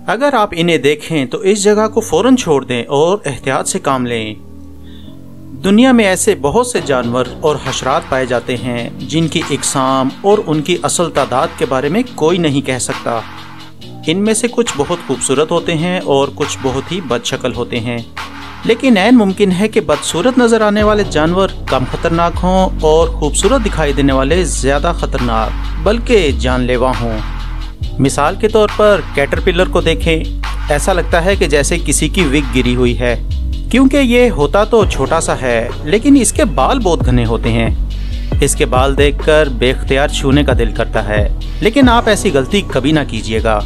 अगर आप इन्हें देखें तो इस जगह को फौरन छोड़ दें और एहतियात से काम लें। दुनिया में ऐसे बहुत से जानवर और हशरात पाए जाते हैं जिनकी इकसाम और उनकी असल तादाद के बारे में कोई नहीं कह सकता। इनमें से कुछ बहुत खूबसूरत होते हैं और कुछ बहुत ही बदशक्ल होते हैं, लेकिन ऐन मुमकिन है कि बदसूरत नज़र आने वाले जानवर कम खतरनाक हों और खूबसूरत दिखाई देने वाले ज़्यादा खतरनाक बल्कि जानलेवा हों। मिसाल के तौर पर कैटरपिलर को देखें, ऐसा लगता है कि जैसे किसी की विग गिरी हुई है, क्योंकि ये होता तो छोटा सा है लेकिन इसके बाल बहुत घने होते हैं। इसके बाल देखकर बेख्तियार छूने का दिल करता है, लेकिन आप ऐसी गलती कभी ना कीजिएगा,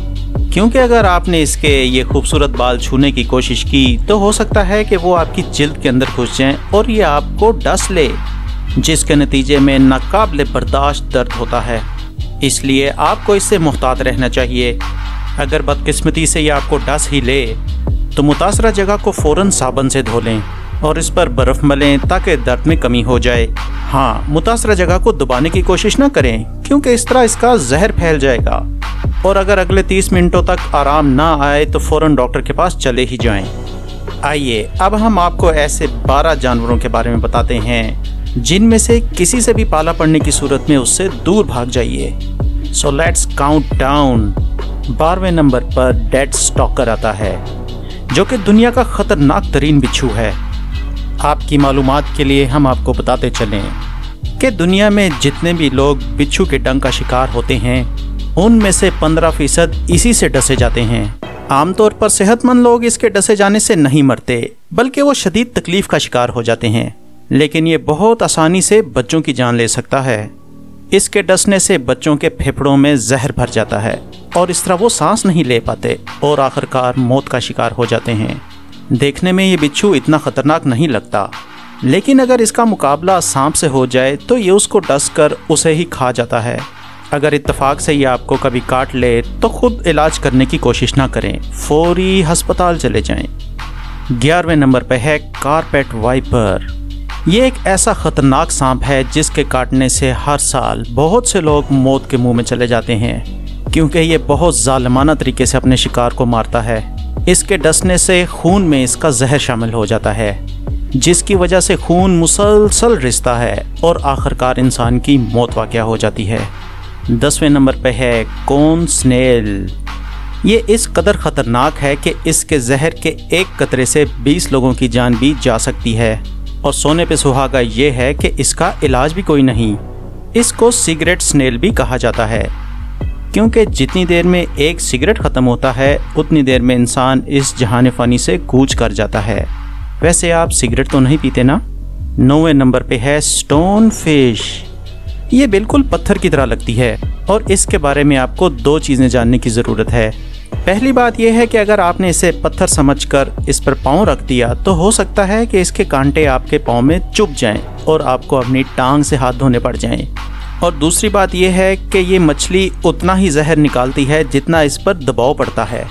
क्योंकि अगर आपने इसके ये खूबसूरत बाल छूने की कोशिश की तो हो सकता है कि वो आपकी जिल्द के अंदर घुस जाएं और ये आपको डस ले, जिसके नतीजे में नाकाबिले बर्दाश्त दर्द होता है। इसलिए आपको इससे मुहतात रहना चाहिए। अगर बदकिस्मती से ये आपको डस ही ले तो मुतासरा जगह को फ़ौरन साबुन से धो लें और इस पर बर्फ़ मलें ताकि दर्द में कमी हो जाए। हाँ, मुतासरा जगह को दबाने की कोशिश ना करें, क्योंकि इस तरह इसका जहर फैल जाएगा। और अगर अगले 30 मिनटों तक आराम ना आए तो फ़ौरन डॉक्टर के पास चले ही जाएं। आइए अब हम आपको ऐसे 12 जानवरों के बारे में बताते हैं जिनमें से किसी से भी पाला पड़ने की सूरत में उससे दूर भाग जाइए। So let's count down. 12वें नंबर पर डेड स्टॉकर आता है, जो कि दुनिया का ख़तरनाक तरीन बिच्छू है। आपकी मालूमात के लिए हम आपको बताते चलें कि दुनिया में जितने भी लोग बिच्छू के डंक का शिकार होते हैं उनमें से 15% इसी से डसे जाते हैं। आमतौर पर सेहतमंद लोग इसके डसे जाने से नहीं मरते, बल्कि वो शदीद तकलीफ का शिकार हो जाते हैं, लेकिन ये बहुत आसानी से बच्चों की जान ले सकता है। इसके डसने से बच्चों के फेफड़ों में जहर भर जाता है और इस तरह वो सांस नहीं ले पाते और आखिरकार मौत का शिकार हो जाते हैं। देखने में ये बिच्छू इतना ख़तरनाक नहीं लगता, लेकिन अगर इसका मुकाबला सांप से हो जाए तो ये उसको डस कर उसे ही खा जाता है। अगर इत्तेफाक से ये आपको कभी काट ले तो खुद इलाज करने की कोशिश ना करें, फौरी हस्पताल चले जाएं। 11वें नंबर पर है कारपेट वाइपर। ये एक ऐसा ख़तरनाक सांप है जिसके काटने से हर साल बहुत से लोग मौत के मुंह में चले जाते हैं, क्योंकि ये बहुत ज़ालिमाना तरीके से अपने शिकार को मारता है। इसके डसने से खून में इसका जहर शामिल हो जाता है, जिसकी वजह से खून मुसलसल रिसता है और आखिरकार इंसान की मौत वाक़या हो जाती है। 10वें नंबर पे है कोन स्नेल। ये इस कदर ख़तरनाक है कि इसके जहर के एक कतरे से 20 लोगों की जान भी जा सकती है। और सोने पे सुहागा ये है कि इसका इलाज भी कोई नहीं। इसको सिगरेट स्नेल भी कहा जाता है, क्योंकि जितनी देर में एक सिगरेट ख़त्म होता है उतनी देर में इंसान इस जहान फ़ानी से कूच कर जाता है। वैसे आप सिगरेट तो नहीं पीते ना। 9वें नंबर पे है स्टोन फिश। ये बिल्कुल पत्थर की तरह लगती है और इसके बारे में आपको 2 चीज़ें जानने की ज़रूरत है। पहली बात यह है कि अगर आपने इसे पत्थर समझकर इस पर पाँव रख दिया तो हो सकता है कि इसके कांटे आपके पाँव में चुभ जाएं और आपको अपनी टांग से हाथ धोने पड़ जाएं। और दूसरी बात यह है कि ये मछली उतना ही जहर निकालती है जितना इस पर दबाव पड़ता है।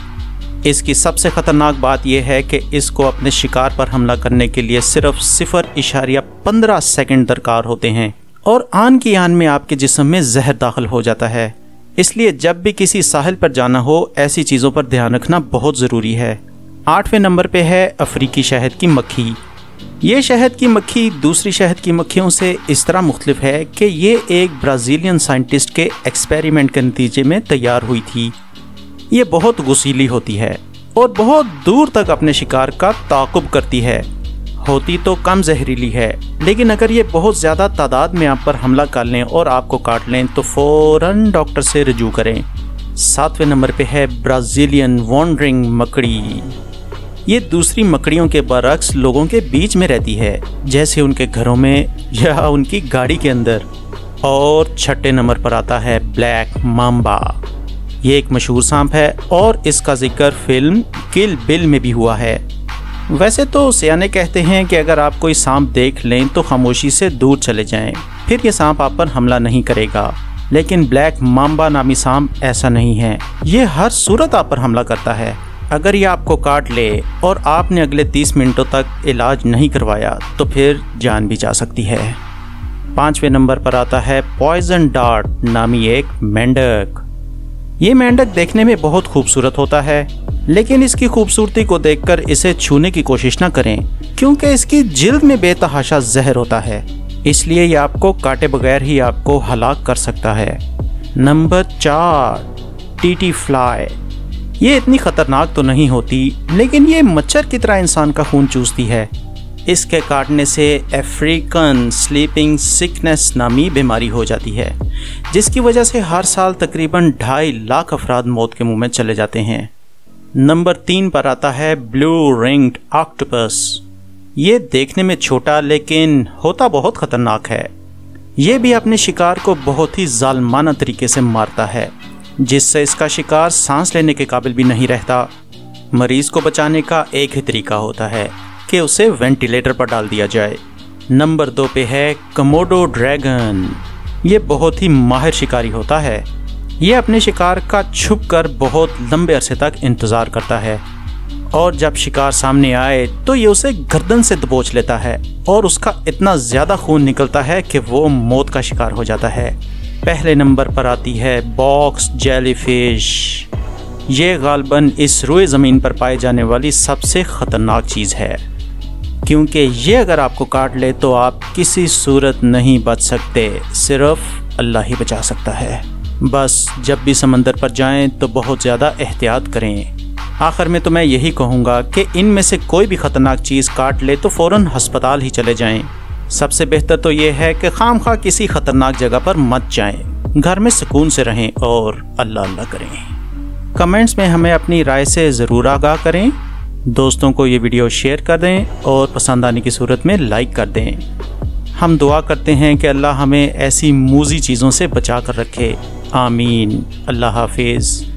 इसकी सबसे ख़तरनाक बात यह है कि इसको अपने शिकार पर हमला करने के लिए सिर्फ 0.15 सेकंड दरकार होते हैं और आन की आन में आपके जिस्म में जहर दाखिल हो जाता है। इसलिए जब भी किसी साहिल पर जाना हो ऐसी चीज़ों पर ध्यान रखना बहुत ज़रूरी है। 8वें नंबर पे है अफ्रीकी शहद की मक्खी। ये शहद की मक्खी दूसरी शहद की मक्खियों से इस तरह मुख्तलिफ है कि ये एक ब्राज़ीलियन साइंटिस्ट के एक्सपेरिमेंट के नतीजे में तैयार हुई थी। ये बहुत गुस्सीली होती है और बहुत दूर तक अपने शिकार का ताक़ुब करती है। होती तो कम जहरीली है, लेकिन अगर ये बहुत ज़्यादा तादाद में आप पर हमला कर लें और आपको काट लें तो फ़ौरन डॉक्टर से रजू करें। 7वें नंबर पे है ब्राज़ीलियन वॉन्डरिंग मकड़ी। ये दूसरी मकड़ियों के बरक्स लोगों के बीच में रहती है, जैसे उनके घरों में या उनकी गाड़ी के अंदर। और 6ठे नंबर पर आता है ब्लैक माम्बा। ये एक मशहूर सांप है और इसका जिक्र फिल्म किल बिल में भी हुआ है। वैसे तो सियाने कहते हैं कि अगर आप कोई सांप देख लें तो खामोशी से दूर चले जाएं, फिर ये सांप आप पर हमला नहीं करेगा। लेकिन ब्लैक माम्बा नामी सांप ऐसा नहीं है, ये हर सूरत आप पर हमला करता है। अगर ये आपको काट ले और आपने अगले 30 मिनटों तक इलाज नहीं करवाया तो फिर जान भी जा सकती है। 5वें नंबर पर आता है पॉइजन डार्ट नामी एक मेंढक। ये मेंढक देखने में बहुत खूबसूरत होता है, लेकिन इसकी खूबसूरती को देखकर इसे छूने की कोशिश न करें, क्योंकि इसकी जिल्द में बेतहाशा जहर होता है, इसलिए ये आपको काटे बगैर ही आपको हलाक कर सकता है। Number 4, TT fly. ये इतनी खतरनाक तो नहीं होती, लेकिन ये मच्छर की तरह इंसान का खून चूसती है। इसके काटने से अफ्रीकन स्लीपिंग सिकनेस नामी बीमारी हो जाती है, जिसकी वजह से हर साल तकरीबन 2.5 लाख अफराद मौत के मुंह में चले जाते हैं। नंबर 3 पर आता है ब्लू रिंग्ड ऑक्टोपस। ये देखने में छोटा लेकिन होता बहुत खतरनाक है। ये भी अपने शिकार को बहुत ही जालमाना तरीके से मारता है, जिससे इसका शिकार सांस लेने के काबिल भी नहीं रहता। मरीज को बचाने का एक ही तरीका होता है कि उसे वेंटिलेटर पर डाल दिया जाए। नंबर 2 पे है कमोडो ड्रैगन। ये बहुत ही माहिर शिकारी होता है। ये अपने शिकार का छुपकर बहुत लंबे अरसे तक इंतज़ार करता है, और जब शिकार सामने आए तो ये उसे गर्दन से दबोच लेता है, और उसका इतना ज़्यादा खून निकलता है कि वो मौत का शिकार हो जाता है। पहले नंबर पर आती है बॉक्स जेलीफिश। ये गालबन इस रुए ज़मीन पर पाई जाने वाली सबसे ख़तरनाक चीज़ है, क्योंकि ये अगर आपको काट ले तो आप किसी सूरत नहीं बच सकते, सिर्फ अल्लाह ही बचा सकता है। बस जब भी समंदर पर जाएं तो बहुत ज़्यादा एहतियात करें। आखिर में तो मैं यही कहूँगा कि इनमें से कोई भी ख़तरनाक चीज़ काट ले तो फ़ौरन अस्पताल ही चले जाएं। सबसे बेहतर तो ये है कि खामखा किसी ख़तरनाक जगह पर मत जाएं, घर में सुकून से रहें और अल्लाह अल्लाह करें। कमेंट्स में हमें अपनी राय से ज़रूर आगाह करें। दोस्तों को ये वीडियो शेयर कर दें और पसंद आने की सूरत में लाइक कर दें। हम दुआ करते हैं कि अल्लाह हमें ऐसी मूज़ी चीज़ों से बचा कर रखे। आमीन। अल्लाह हाफिज़।